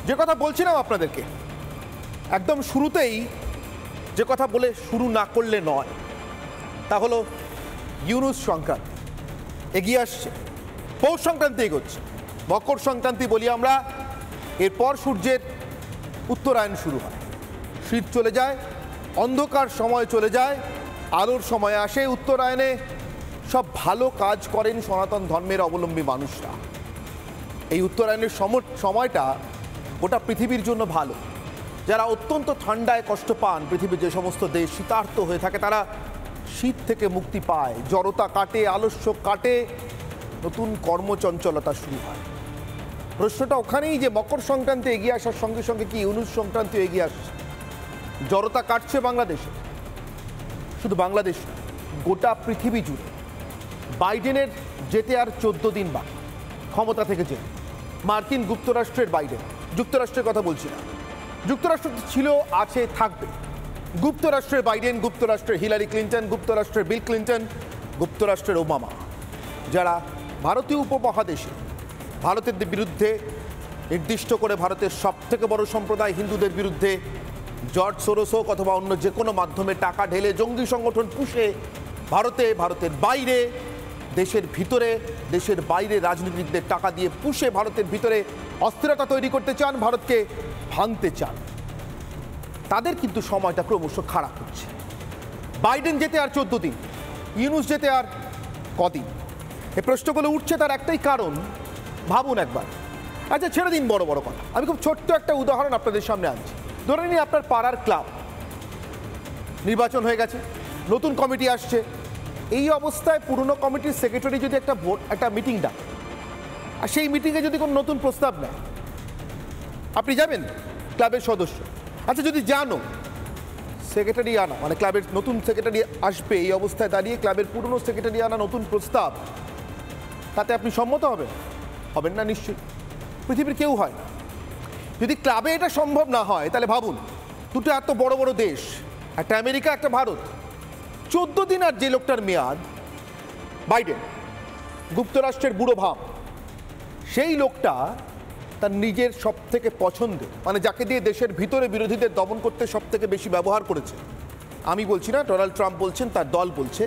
যে কথা বলছিলাম আপনাদেরকে একদম শুরুতেই, যে কথা বলে শুরু না করলে নয়, তা হলো ইউনুস সংক্রান্তি এগিয়ে আসছে, পৌষ সংক্রান্তি এগোচ্ছে, মকর সংক্রান্তি বলি আমরা। এরপর সূর্যের উত্তরায়ণ শুরু হয়, শীত চলে যায়, অন্ধকার সময় চলে যায়, আলোর সময় আসে। উত্তরায়ণে সব ভালো কাজ করেন সনাতন ধর্মের অবলম্বী মানুষরা। এই উত্তরায়ণের সময়টা গোটা পৃথিবীর জন্য ভালো। যারা অত্যন্ত ঠান্ডায় কষ্ট পান, পৃথিবীর যে সমস্ত দেশ শীতার্ত হয়ে থাকে, তারা শীত থেকে মুক্তি পায়, জড়তা কাটে, আলস্য কাটে, নতুন কর্মচঞ্চলতা শুরু হয়। প্রশ্নটা ওখানেই যে মকর সংক্রান্তি এগিয়ে আসার সঙ্গে সঙ্গে কি ইউনুস সংক্রান্তি এগিয়ে আসছে? জড়তা কাটছে বাংলাদেশে, শুধু বাংলাদেশ না, গোটা পৃথিবী জুড়ে। বাইডেনের যেতে আর 14 দিন বাকি ক্ষমতা থেকে যেতে। মার্কিন যুক্তরাষ্ট্রের বাইডেন, যুক্তরাষ্ট্রের কথা বলছি না, যুক্তরাষ্ট্র ছিল, আছে, থাকবে। যুক্তরাষ্ট্রের বাইডেন, যুক্তরাষ্ট্রের হিলারি ক্লিন্টন, যুক্তরাষ্ট্রের বিল ক্লিন্টন, যুক্তরাষ্ট্রের ওবামা, যারা ভারতীয় উপমহাদেশে ভারতের বিরুদ্ধে, নির্দিষ্ট করে ভারতের সবথেকে বড় সম্প্রদায় হিন্দুদের বিরুদ্ধে জর্জ সোরোস হোক অথবা অন্য যে কোনো মাধ্যমে টাকা ঢেলে জঙ্গি সংগঠন পুষে ভারতের বাইরে, দেশের ভিতরে, দেশের বাইরে রাজনীতিকদের টাকা দিয়ে পুষে ভারতের ভিতরে অস্থিরতা তৈরি করতে চান, ভারতকে ভাঙতে চান, তাদের কিন্তু সময়টা ক্রমশ খারাপ হচ্ছে। বাইডেন যেতে আর 14 দিন, ইউনুস যেতে আর কদিন? এই প্রশ্নগুলো উঠছে, তার একটাই কারণ। ভাবুন একবার, আচ্ছা ছেড়ে দিন বড় বড় কথা, আমি খুব ছোট্ট একটা উদাহরণ আপনাদের সামনে আনছি। ধরে নিন আপনার পাড়ার ক্লাব নির্বাচন হয়ে গেছে, নতুন কমিটি আসছে। এই অবস্থায় পুরনো কমিটির সেক্রেটারি যদি একটা মিটিং ডাকে, আর সেই মিটিংয়ে যদি কোনো নতুন প্রস্তাব নেয়, আপনি যাবেন ক্লাবের সদস্য? আচ্ছা যদি জানো সেক্রেটারি আনা, মানে ক্লাবের নতুন সেক্রেটারি আসবে, এই অবস্থায় দাঁড়িয়ে ক্লাবের পুরনো সেক্রেটারি আনা নতুন প্রস্তাব, তাতে আপনি সম্মত হবেন না? নিশ্চয়ই, পৃথিবীর কেউ হয় না। যদি ক্লাবে এটা সম্ভব না হয়, তাহলে ভাবুন, দুটো এত বড় বড় দেশ, একটা আমেরিকা, একটা ভারত, 14 দিন আর যে লোকটার মেয়াদ, বাইডেন, যুক্তরাষ্ট্রের বুড়ো ভাব, সেই লোকটা তার নিজের সব থেকে পছন্দের, মানে যাকে দিয়ে দেশের ভিতরে বিরোধীদের দমন করতে সব থেকে বেশি ব্যবহার করেছে, আমি বলছি না, ডোনাল্ড ট্রাম্প বলছেন, তার দল বলছে,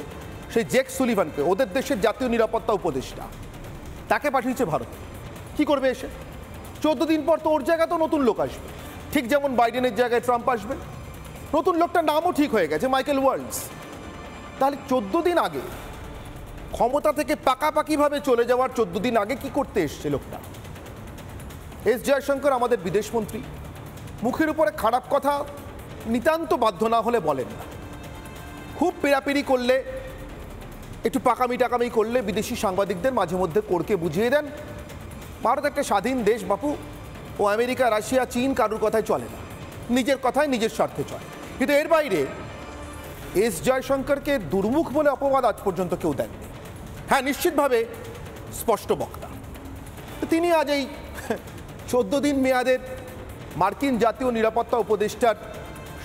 সেই জেক সুলিভানকে, ওদের দেশের জাতীয় নিরাপত্তা উপদেষ্টা, তাকে পাঠিয়েছে ভারত। কি করবে এসে? 14 দিন পর তো ওর জায়গায় তো নতুন লোক আসবে, ঠিক যেমন বাইডেনের জায়গায় ট্রাম্প আসবে। নতুন লোকটার নামও ঠিক হয়ে গেছে, মাইকেল ওয়ালস। তাহলে 14 দিন আগে, ক্ষমতা থেকে পাকাপাকিভাবে চলে যাওয়ার 14 দিন আগে কি করতে এসছে লোকটা? এস জয়শঙ্কর আমাদের বিদেশমন্ত্রী, মুখের উপরে খারাপ কথা নিতান্ত বাধ্য না হলে বলেন না। খুব পেরাপেরি করলে, একটু পাকামি টাকামি করলে বিদেশি সাংবাদিকদের মাঝে মধ্যে কোরকে বুঝিয়ে দেন, ভারত একটা স্বাধীন দেশ বাপু, ও আমেরিকা, রাশিয়া, চীন কারুর কথায় চলে না, নিজের কথায় নিজের স্বার্থে চলে। কিন্তু এর বাইরে এস জয়শঙ্করকে দুর্মুখ বলে অপবাদ আজ পর্যন্ত কেউ দেননি। হ্যাঁ, নিশ্চিতভাবে স্পষ্ট বক্তা। তিনি আজ এই 14 দিন মেয়াদের মার্কিন জাতীয় নিরাপত্তা উপদেষ্টার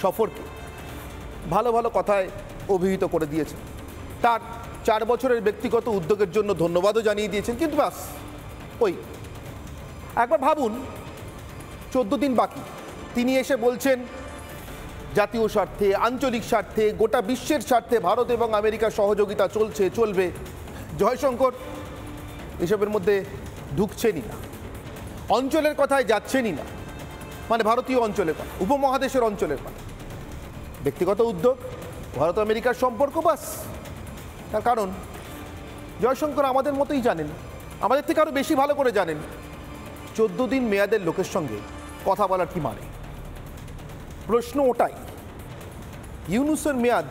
সফরকে ভালো ভালো কথায় অভিহিত করে দিয়েছেন, তার 4 বছরের ব্যক্তিগত উদ্যোগের জন্য ধন্যবাদও জানিয়ে দিয়েছেন। কিন্তু ব্যাস, ওই একবার ভাবুন, 14 দিন বাকি, তিনি এসে বলছেন জাতীয় স্বার্থে, আঞ্চলিক স্বার্থে, গোটা বিশ্বের স্বার্থে ভারত এবং আমেরিকার সহযোগিতা চলছে, চলবে। জয়শঙ্কর এসবের মধ্যে ঢুকছেনই না, অঞ্চলের কথায় যাচ্ছেনই না, মানে ভারতীয় অঞ্চলের কথা, উপমহাদেশের অঞ্চলের কথা। ব্যক্তিগত উদ্যোগ, ভারত আমেরিকার সম্পর্ক, বাস। তার কারণ জয়শঙ্কর আমাদের মতোই জানেন, আমাদের থেকে আরও বেশি ভালো করে জানেন 14 দিন মেয়াদের লোকের সঙ্গে কথা বলার কি মানে। প্রশ্ন ওটাই, ইউনুসের মেয়াদ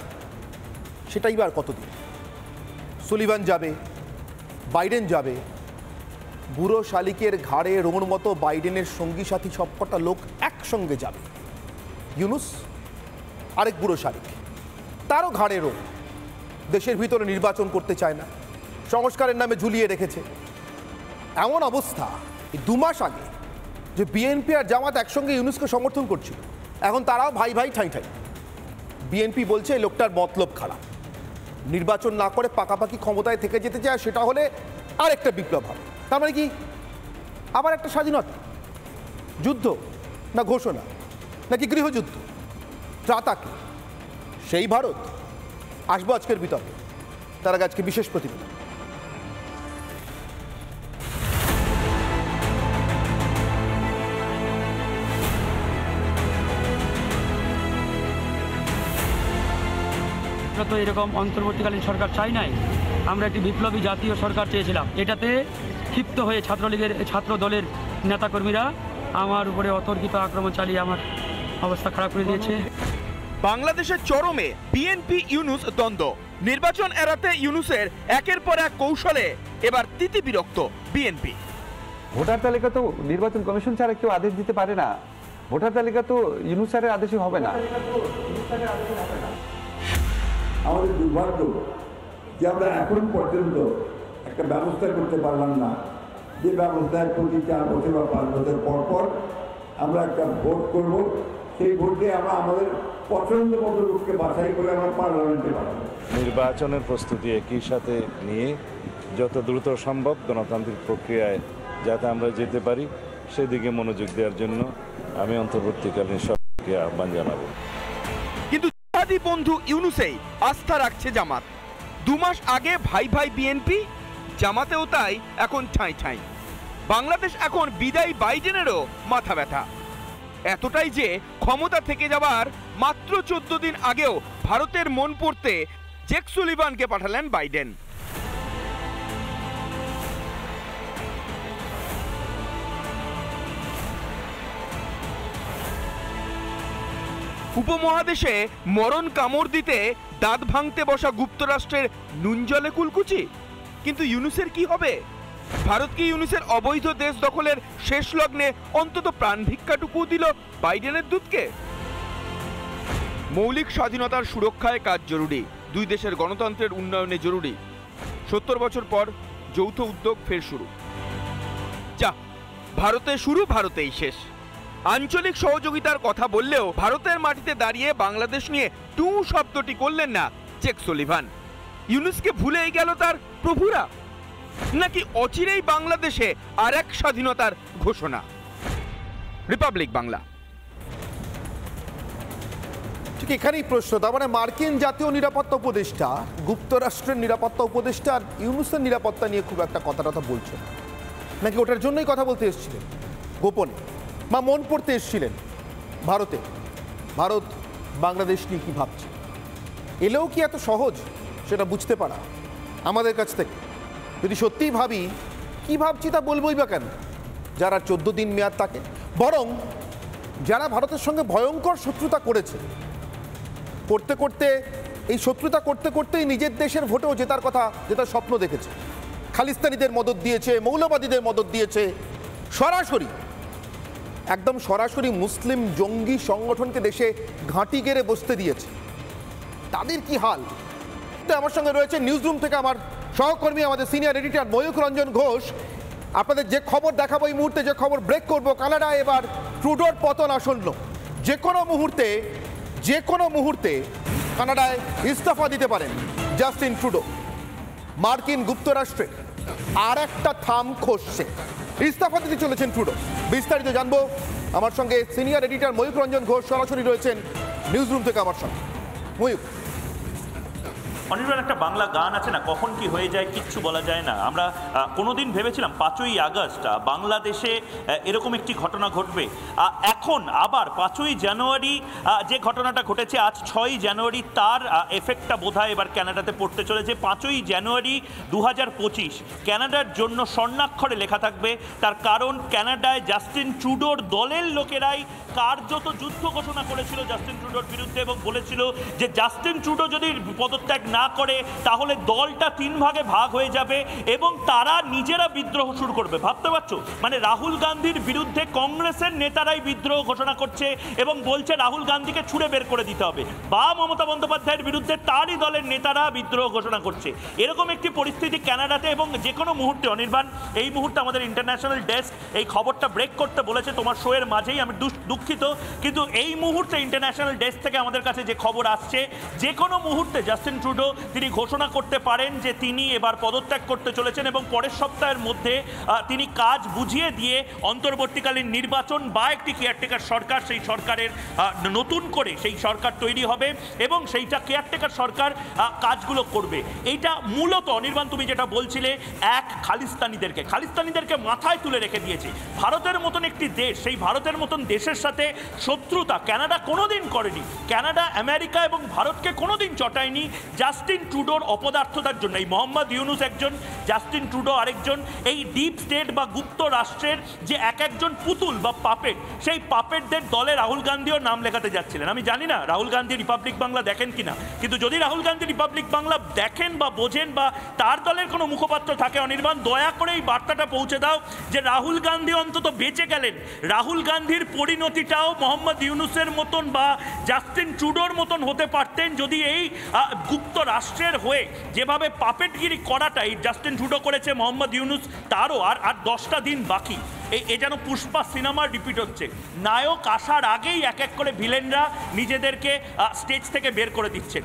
সেটাই বার কতদিন? সুলিভান যাবে, বাইডেন যাবে, বুড়ো শালিকের ঘাড়ে রোঁর মতো বাইডেনের সঙ্গী সাথী সবকটা লোক একসঙ্গে যাবে। ইউনুস আরেক বুড়ো শালিক, তারও ঘাড়ে রোঁ, দেশের ভিতরে নির্বাচন করতে চায় না, সংস্কারের নামে ঝুলিয়ে রেখেছে। এমন অবস্থা, 2 মাস আগে যে বিএনপি আর জামাত একসঙ্গে ইউনুসকে সমর্থন করছিল, এখন তারাও ভাই ভাই ঠাই ঠাই। বিএনপি বলছে এই লোকটার মতলব খারাপ, নির্বাচন না করে পাকাপাকি ক্ষমতায় থেকে যেতে চায়, সেটা হলে আর একটা বিপ্লব হবে। তার মানে কি? আবার একটা স্বাধীনতা, যুদ্ধ। না ঘোষণা, নাকি গৃহযুদ্ধ, ত্রাতা কি? সেই ভারত? আসবো আজকের বিতর্কে। তার আগে আজকে বিশেষ প্রতিবেদন। তো এরকম অন্তর্বর্তীকালীন সরকার চাই নাই, আমরা একটি বিপ্লবী জাতীয় সরকার চেয়েছিলাম। এটাতে ক্ষিপ্ত হয়ে ছাত্রলীগের ছাত্র দলের নেতাকর্মীরা আমার উপরে অতর্কিত আক্রমণ চালিয়ে আমার অবস্থা খারাপ করে দিয়েছে। বাংলাদেশের চরমে বিএনপি ইউনূস দ্বন্দ্ব। নির্বাচন এড়াতে ইউনূসের একের পর এক কৌশলে এবার তিতিবিরক্ত বিএনপি। ভোটার তালিকা তো নির্বাচন কমিশন ছাড়া কেউ আদেশ দিতে পারে না। ভোটার তালিকা তো ইউনূস স্যারের আদেশে হবে না। আমাদের দুর্ভাগ্য যে আমরা এখন পর্যন্ত একটা ব্যবস্থা করতে পারলাম না, যে ব্যবস্থায় প্রতি 4 বছর বা 5 বছর পর পর আমরা একটা ভোট করব, সেই ভোটে আমরা আমাদের পছন্দ মতো লোককে বাছাই করে আমরা পার্লামেন্টে পাঠাবো। নির্বাচনের প্রস্তুতি একই সাথে নিয়ে যত দ্রুত সম্ভব গণতান্ত্রিক প্রক্রিয়ায় যাতে আমরা যেতে পারি সেদিকে মনোযোগ দেওয়ার জন্য আমি অন্তর্বর্তীকালীন সরকারকে আহ্বান জানাবো। কিন্তু জিহাদি বন্ধু ইউনূসেই আস্থা রাখছে জামাত। 2 মাস আগে ভাই ভাই বিএনপি, জামাতেও তাই এখন ঠাঁই ঠাঁই। বাংলাদেশ এখন বিদায়ী বাইডেনেরও মাথা ব্যথা, এতটাই যে ক্ষমতা থেকে যাবার মাত্র 14 দিন আগেও ভারতের মন পড়তে জেক সুলিভানকে পাঠালেন বাইডেন। উপমহাদেশে মরণ কামড় দিতে দাঁত ভাঙতে বসা যুক্তরাষ্ট্রের নুন জলে কুলকুচি। কিন্তু ইউনূসের কি হবে? ভারত কি ইউনূসের অবৈধ দেশ দখলের শেষ লগ্নে অন্তত প্রাণ ভিক্ষাটুকু দিল বাইডেনের দূতকে? মৌলিক স্বাধীনতার সুরক্ষায় কাজ জরুরি, 2 দেশের গণতন্ত্রের উন্নয়নে জরুরি। 70 বছর পর যৌথ উদ্যোগ ফের শুরু। যা ভারতে শুরু, ভারতেই শেষ। আঞ্চলিক সহযোগিতার কথা বললেও ভারতের মাটিতে দাঁড়িয়ে বাংলাদেশ নিয়ে টু শব্দটি করলেন না জেক সুলিভান। ইউনূসকে ভুলেই গেল তার প্রভুরা, নাকি অচিরেই বাংলাদেশে আর এক স্বাধীনতার ঘোষণা? রিপাবলিক বাংলা। ঠিক এখানেই প্রশ্ন। তার মানে মার্কিন জাতীয় নিরাপত্তা উপদেষ্টা যুক্তরাষ্ট্রের নিরাপত্তা উপদেষ্টা আর ইউনূসের নিরাপত্তা নিয়ে খুব একটা কথা বলছেন, নাকি ওটার জন্যই কথা বলতে এসেছিলেন গোপনে, বা মন পড়তে এসেছিলেন ভারতে? ভারত বাংলাদেশ নিয়ে কী ভাবছে, এলেও কি এত সহজ সেটা বুঝতে পারা আমাদের কাছ থেকে? যদি সত্যিই ভাবি, কি ভাবছি তা বলবোই বা কেন? যারা 14 দিন মেয়াদ থাকে, বরং যারা ভারতের সঙ্গে ভয়ঙ্কর শত্রুতা করেছে, করতে করতে এই শত্রুতা করতে করতেই নিজের দেশের ভোটেও জেতার কথা, জেতার স্বপ্ন দেখেছে, খালিস্তানিদের মদত দিয়েছে, মৌলবাদীদের মদত দিয়েছে, সরাসরি একদম সরাসরি মুসলিম জঙ্গি সংগঠনকে দেশে ঘাঁটি গেড়ে বসতে দিয়েছে, তাদের কি হাল? আমার সঙ্গে রয়েছে নিউজরুম থেকে আমার সহকর্মী, আমাদের সিনিয়র এডিটর ময়ূখ রঞ্জন ঘোষ। আপনাদের যে খবর দেখাবো এই মুহূর্তে, যে খবর ব্রেক করব, কানাডায় এবার ট্রুডোর পতন আসন্ন। যে কোনো মুহূর্তে কানাডায় ইস্তফা দিতে পারেন জাস্টিন ট্রুডো। মার্কিন যুক্তরাষ্ট্রে আর একটা থাম খসছে, ইস্তফা দিতে চলেছেন ট্রুডো। বিস্তারিত জানবো, আমার সঙ্গে সিনিয়র এডিটর ময়ূখ রঞ্জন ঘোষ সরাসরি রয়েছেন নিউজরুম থেকে আমার সঙ্গে। ময়ূখ, অনির্বাণ, একটা বাংলা গান আছে না, কখন কি হয়ে যায় কিচ্ছু বলা যায় না। আমরা কোনোদিন ভেবেছিলাম 5ই আগস্ট বাংলাদেশে এরকম একটি ঘটনা ঘটবে। এখন আবার 5ই জানুয়ারি যে ঘটনাটা ঘটেছে, আজ 6ই জানুয়ারি, তার এফেক্টটা বোধহয় এবার কানাডাতে পড়তে চলেছে। 5ই জানুয়ারি 2025 কানাডার জন্য স্বর্ণাক্ষরে লেখা থাকবে। তার কারণ, কানাডায় জাস্টিন ট্রুডোর দলের লোকেরাই কার্যত যুদ্ধ ঘোষণা করেছিল জাস্টিন ট্রুডোর বিরুদ্ধে এবং বলেছিল যে জাস্টিন ট্রুডো যদি পদত্যাগ না করে তাহলে দলটা 3 ভাগে ভাগ হয়ে যাবে এবং তারা নিজেরা বিদ্রোহ শুরু করবে। ভাবতে পারছো? মানে রাহুল গান্ধীর বিরুদ্ধে কংগ্রেসের নেতারাই বিদ্রোহ ঘোষণা করছে এবং বলছে রাহুল গান্ধীকে ছুঁড়ে বের করে দিতে হবে, বা মমতা বন্দ্যোপাধ্যায়ের বিরুদ্ধে তারই দলের নেতারা বিদ্রোহ ঘোষণা করছে। এরকম একটি পরিস্থিতি কানাডাতে, এবং যে কোনো মুহূর্তে, অনির্বাণ, এই মুহূর্তে আমাদের ইন্টারন্যাশনাল ডেস্ক এই খবরটা ব্রেক করতে বলেছে তোমার শোয়ের মাঝেই। আমি দুঃখিত, কিন্তু এই মুহূর্তে ইন্টারন্যাশনাল ডেস্ক থেকে আমাদের কাছে যে খবর আসছে, যে কোনো মুহূর্তে জাস্টিন ট্রুডো তিনি ঘোষণা করতে পারেন যে তিনি এবার পদত্যাগ করতে চলেছেন এবং পরের সপ্তাহের মধ্যে তিনি কাজ বুঝিয়ে দিয়ে অন্তর্বর্তীকালীন নির্বাচন বা একটি কেয়ারটেকার সরকার, সেই সরকারের নতুন করে সেই সরকার তৈরি হবে এবং সেইটা কেয়ারটেকার সরকার কাজগুলো করবে। এইটা মূলত অনির্বাণ তুমি যেটা বলছিলে, এক খালিস্তানিদেরকে মাথায় তুলে রেখে দিয়েছে। ভারতের মতন একটি দেশ, সেই ভারতের মতন দেশের সাথে শত্রুতা কানাডা কোনোদিন করেনি। কানাডা আমেরিকা এবং ভারতকে কোনোদিন চটায়নি জাস্টিন ট্রুডোর অপদার্থতার জন্য। এই মোহাম্মদ ইউনুস একজন, জাস্টিন ট্রুডো আরেকজন। এই ডিপ স্টেট বা গুপ্ত রাষ্ট্রের যে একজন পুতুল বা পাপেট, সেই পাপেটদের দলে রাহুল গান্ধীও নাম লেখাতে যাচ্ছিলেন। আমি জানি না রাহুল গান্ধী রিপাবলিক বাংলা দেখেন কিনা, কিন্তু যদি রাহুল গান্ধী রিপাবলিক বাংলা দেখেন বা বোঝেন বা তার দলের কোনো মুখপাত্র থাকে, অনির্বাণ দয়া করে এই বার্তাটা পৌঁছে দাও যে রাহুল গান্ধী অন্তত বেঁচে গেলেন। রাহুল গান্ধীর পরিণতিটাও মোহাম্মদ ইউনুসের মতন বা জাস্টিন ট্রুডোর মতন হতে পারতেন যদি এই গুপ্ত রাষ্ট্রের হয়ে যেভাবে পাপেটগিরি করাটা এই জাস্টিন ট্রুডো করেছে, মোহাম্মদ ইউনুস তারও আর 10টা দিন বাকি। এ যেন পুষ্পা সিনেমার রিপিট হচ্ছে। নায়ক আসার আগেই এক এক করে ভিলেনরা নিজেদেরকে স্টেজ থেকে বের করে দিচ্ছেন।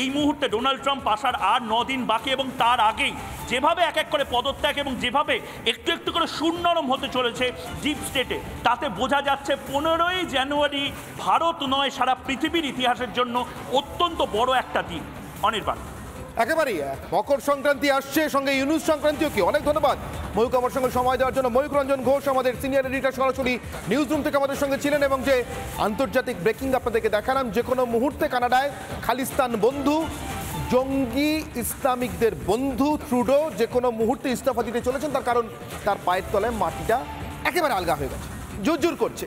এই মুহূর্তে ডোনাল্ড ট্রাম্প আসার আর 9 দিন বাকি এবং তার আগেই যেভাবে এক এক করে পদত্যাগ এবং যেভাবে একটু একটু করে সুনরম হতে চলেছে ডিপ স্টেটে, তাতে বোঝা যাচ্ছে 15ই জানুয়ারি ভারত নয় সারা পৃথিবীর ইতিহাসের জন্য অত্যন্ত বড় একটা দিন। অনির্বাণ, একেবারেই মকর সংক্রান্তি আসছে, সঙ্গে ইউনুস সংক্রান্তিও কি। অনেক ধন্যবাদ ময়ূক আমার সঙ্গে সময় দেওয়ার জন্য। ময়ূক রঞ্জন ঘোষ আমাদের সিনিয়র এডিটর সরাসরি নিউজ রুম থেকে আমাদের সঙ্গে ছিলেন এবং যে আন্তর্জাতিক ব্রেকিং আপনাদেরকে দেখালাম, যে কোনো মুহূর্তে কানাডায় খালিস্তান বন্ধু, জঙ্গি ইসলামিকদের বন্ধু ট্রুডো যে কোনো মুহূর্তে ইস্তফা দিতে চলেছেন। তার কারণ তার পায়ের তলায় মাটিটা একেবারে আলগা হয়ে গেছে, জোর করছে।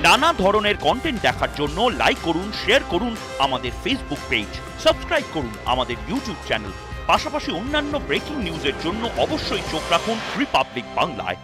নানা ধরনের কন্টেন্ট দেখার জন্য লাইক করুন, শেয়ার করুন আমাদের ফেসবুক পেজ, সাবস্ক্রাইব করুন আমাদের ইউটিউব চ্যানেল। পাশাপাশি অন্যান্য ব্রেকিং নিউজের জন্য অবশ্যই চোখ রাখুন রিপাবলিক বাংলায়।